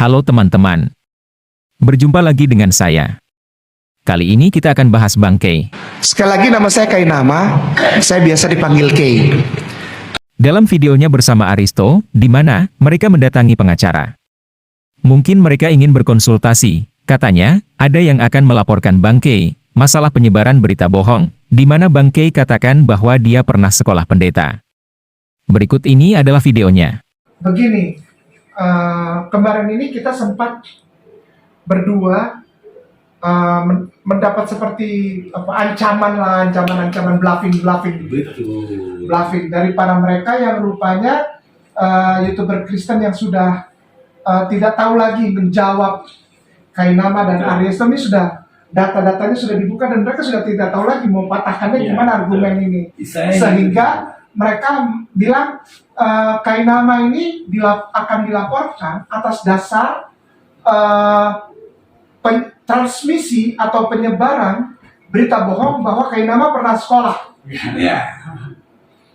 Halo teman-teman. Berjumpa lagi dengan saya. Kali ini kita akan bahas bangkai. Sekali lagi nama saya Kainama, saya biasa dipanggil Kay. Dalam videonya bersama Aristo, di mana mereka mendatangi pengacara. Mungkin mereka ingin berkonsultasi. Katanya, ada yang akan melaporkan bangkai, masalah penyebaran berita bohong, di mana bangkai katakan bahwa dia pernah sekolah pendeta. Berikut ini adalah videonya. Begini, kemarin ini kita sempat berdua mendapat seperti ancaman bluffing dari para mereka yang rupanya YouTuber Kristen yang sudah tidak tahu lagi menjawab Kainama dan Aristo. Ini sudah data-datanya sudah dibuka dan mereka sudah tidak tahu lagi mau patahkannya gimana argumen ini, sehingga mereka bilang Kainama ini akan dilaporkan atas dasar transmisi atau penyebaran berita bohong bahwa Kainama pernah sekolah.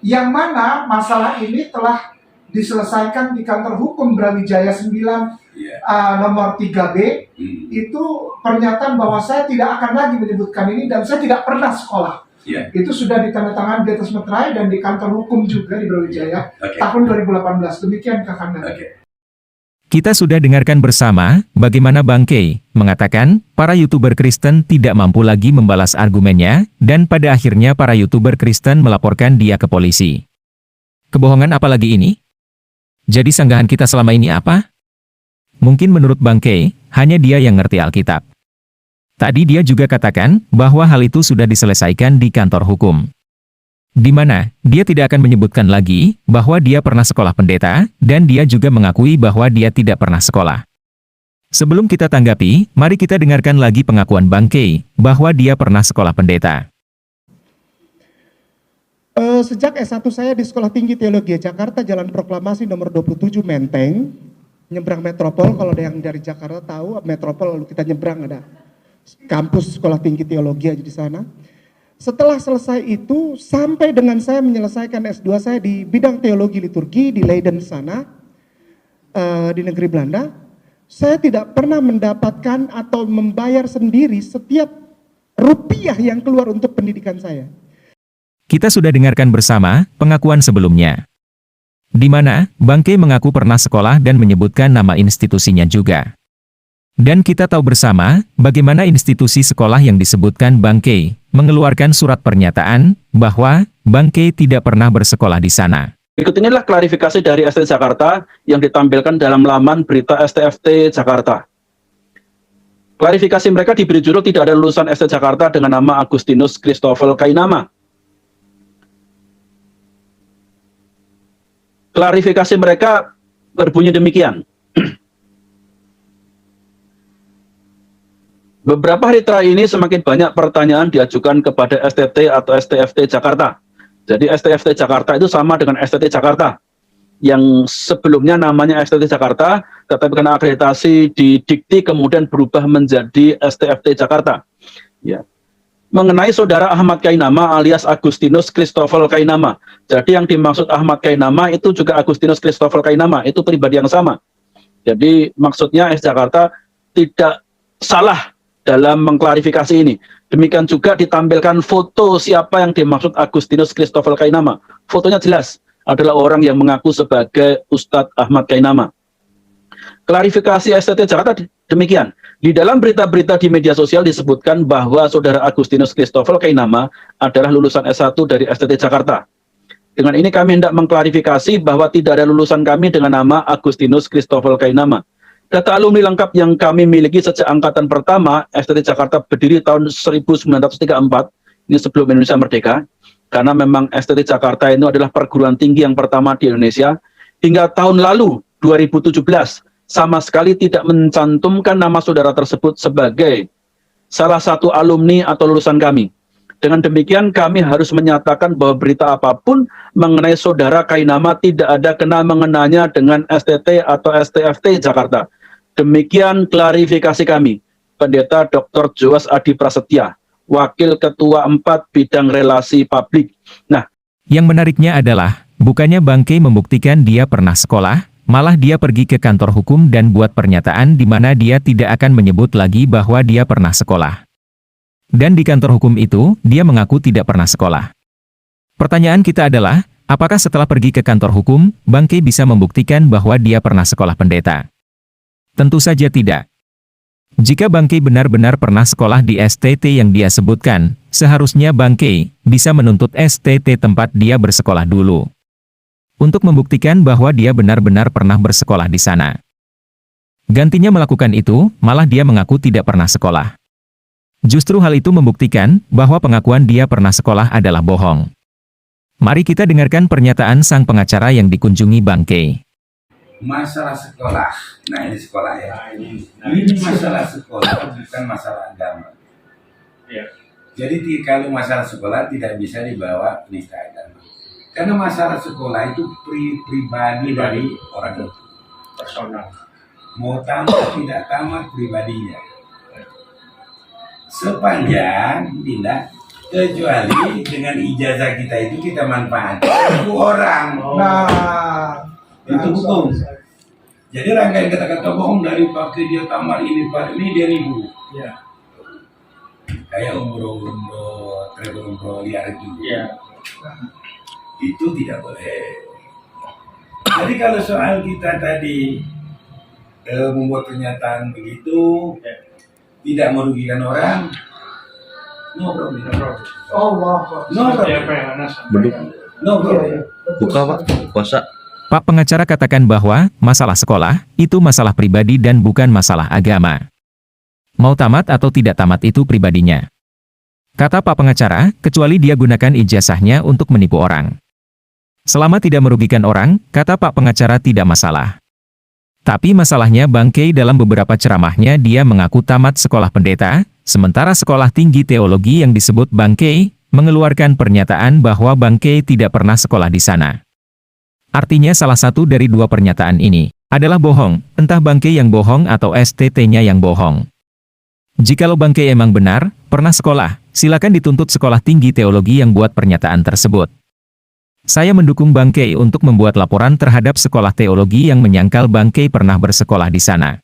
Yang mana masalah ini telah diselesaikan di kantor hukum Brawijaya 9 nomor 3B. Itu pernyataan bahwa saya tidak akan lagi menyebutkan ini dan saya tidak pernah sekolah. Itu sudah ditandatangani di atas meterai dan di kantor hukum juga di Brawijaya tahun 2018. Demikian Kak Kanda. Kita sudah dengarkan bersama bagaimana bangkai mengatakan para YouTuber Kristen tidak mampu lagi membalas argumennya dan pada akhirnya para YouTuber Kristen melaporkan dia ke polisi. Kebohongan apa lagi ini? Jadi sanggahan kita selama ini apa? Mungkin menurut bangkai, hanya dia yang ngerti Alkitab. Tadi dia juga katakan bahwa hal itu sudah diselesaikan di kantor hukum. Di mana dia tidak akan menyebutkan lagi bahwa dia pernah sekolah pendeta, dan dia juga mengakui bahwa dia tidak pernah sekolah. Sebelum kita tanggapi, mari kita dengarkan lagi pengakuan bangkai bahwa dia pernah sekolah pendeta. Sejak S1 saya di Sekolah Tinggi Teologi Jakarta, Jalan Proklamasi nomor 27 Menteng, nyebrang Metropol. Kalau ada yang dari Jakarta tahu Metropol, lalu kita nyebrang ada kampus Sekolah Tinggi Teologi aja di sana. Setelah selesai itu, sampai dengan saya menyelesaikan S2 saya di bidang teologi liturgi di Leiden sana, di negeri Belanda, saya tidak pernah mendapatkan atau membayar sendiri setiap rupiah yang keluar untuk pendidikan saya. Kita sudah dengarkan bersama pengakuan sebelumnya. Di mana bangkai mengaku pernah sekolah dan menyebutkan nama institusinya juga. Dan kita tahu bersama bagaimana institusi sekolah yang disebutkan bangkai mengeluarkan surat pernyataan bahwa bangkai tidak pernah bersekolah di sana. Berikut inilah klarifikasi dari ST Jakarta yang ditampilkan dalam laman berita STFT Jakarta. Klarifikasi mereka diberi judul tidak ada lulusan ST Jakarta dengan nama Agustinus Christopher Kainama. Klarifikasi mereka berbunyi demikian. Beberapa hari terakhir ini semakin banyak pertanyaan diajukan kepada STT atau STFT Jakarta. Jadi STFT Jakarta itu sama dengan STT Jakarta. Yang sebelumnya namanya STT Jakarta, tetapi karena akreditasi di Dikti kemudian berubah menjadi STFT Jakarta. Ya. Mengenai saudara Ahmad Kainama alias Agustinus Christopher Kainama. Jadi yang dimaksud Ahmad Kainama itu juga Agustinus Christopher Kainama, itu pribadi yang sama. Jadi maksudnya S Jakarta tidak salah dalam mengklarifikasi ini. Demikian juga ditampilkan foto siapa yang dimaksud Agustinus Christopher Kainama. Fotonya jelas, adalah orang yang mengaku sebagai Ustadz Ahmad Kainama. Klarifikasi STT Jakarta demikian. Di dalam berita-berita di media sosial disebutkan bahwa saudara Agustinus Christopher Kainama adalah lulusan S1 dari STT Jakarta. Dengan ini kami hendak mengklarifikasi bahwa tidak ada lulusan kami dengan nama Agustinus Christopher Kainama. Data alumni lengkap yang kami miliki sejak angkatan pertama, STT Jakarta berdiri tahun 1934, ini sebelum Indonesia merdeka, karena memang STT Jakarta itu adalah perguruan tinggi yang pertama di Indonesia, hingga tahun lalu, 2017, sama sekali tidak mencantumkan nama saudara tersebut sebagai salah satu alumni atau lulusan kami. Dengan demikian kami harus menyatakan bahwa berita apapun mengenai saudara Kainama tidak ada kena mengenanya dengan STT atau STFT Jakarta. Demikian klarifikasi kami. Pendeta Dr. Joas Adi Prasetya, Wakil Ketua 4 Bidang Relasi Publik. Nah, yang menariknya adalah, bukannya bangkai membuktikan dia pernah sekolah, malah dia pergi ke kantor hukum dan buat pernyataan di mana dia tidak akan menyebut lagi bahwa dia pernah sekolah. Dan di kantor hukum itu, dia mengaku tidak pernah sekolah. Pertanyaan kita adalah, apakah setelah pergi ke kantor hukum, Bangkei bisa membuktikan bahwa dia pernah sekolah pendeta? Tentu saja tidak. Jika Bangkei benar-benar pernah sekolah di STT yang dia sebutkan, seharusnya Bangkei bisa menuntut STT tempat dia bersekolah dulu, untuk membuktikan bahwa dia benar-benar pernah bersekolah di sana. Gantinya melakukan itu, malah dia mengaku tidak pernah sekolah. Justru hal itu membuktikan bahwa pengakuan dia pernah sekolah adalah bohong. Mari kita dengarkan pernyataan sang pengacara yang dikunjungi Bangkei. Masalah sekolah, nah ini sekolah ya. Ini masalah sekolah, bukan masalah agama. Jadi kalau masalah sekolah tidak bisa dibawa penista agama. Karena masalah sekolah itu pribadi dari orang itu. Personal. Mau tamat tidak tamat pribadinya. Sepanjang tidak, kecuali dengan ijazah kita itu kita manfaatkan itu orang. Nah, Itu hukum. Jadi rangkaian kata-kata bohong dari pakai dia tamat ini pak ini dia nipu. Kayak travel umroh liar itu. Itu tidak boleh. Jadi kalau soal kita tadi membuat pernyataan begitu tidak merugikan orang, no problem. Allah. No problem. No problem. Buka Pak, puasa. Pak pengacara katakan bahwa masalah sekolah itu masalah pribadi dan bukan masalah agama. Mau tamat atau tidak tamat itu pribadinya. Kata Pak pengacara, kecuali dia gunakan ijazahnya untuk menipu orang. Selama tidak merugikan orang, kata Pak pengacara tidak masalah. Tapi masalahnya Bangkei dalam beberapa ceramahnya dia mengaku tamat sekolah pendeta, sementara sekolah tinggi teologi yang disebut Bangkei mengeluarkan pernyataan bahwa Bangkei tidak pernah sekolah di sana. Artinya salah satu dari dua pernyataan ini adalah bohong, entah Bangkei yang bohong atau STT-nya yang bohong. Jikalau Bangkei emang benar, pernah sekolah, silakan dituntut sekolah tinggi teologi yang buat pernyataan tersebut. Saya mendukung Bangkei untuk membuat laporan terhadap sekolah teologi yang menyangkal Bangkei pernah bersekolah di sana.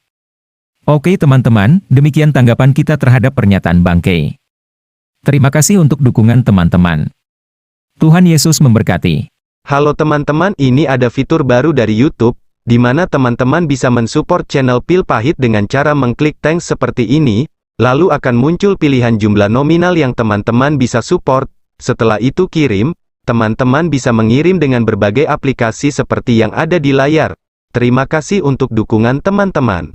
Oke teman-teman, demikian tanggapan kita terhadap pernyataan Bangkei. Terima kasih untuk dukungan teman-teman. Tuhan Yesus memberkati. Halo teman-teman, ini ada fitur baru dari YouTube, di mana teman-teman bisa mensupport channel Pil Pahit dengan cara mengklik thanks seperti ini, lalu akan muncul pilihan jumlah nominal yang teman-teman bisa support. Setelah itu kirim, teman-teman bisa mengirim dengan berbagai aplikasi seperti yang ada di layar. Terima kasih untuk dukungan teman-teman.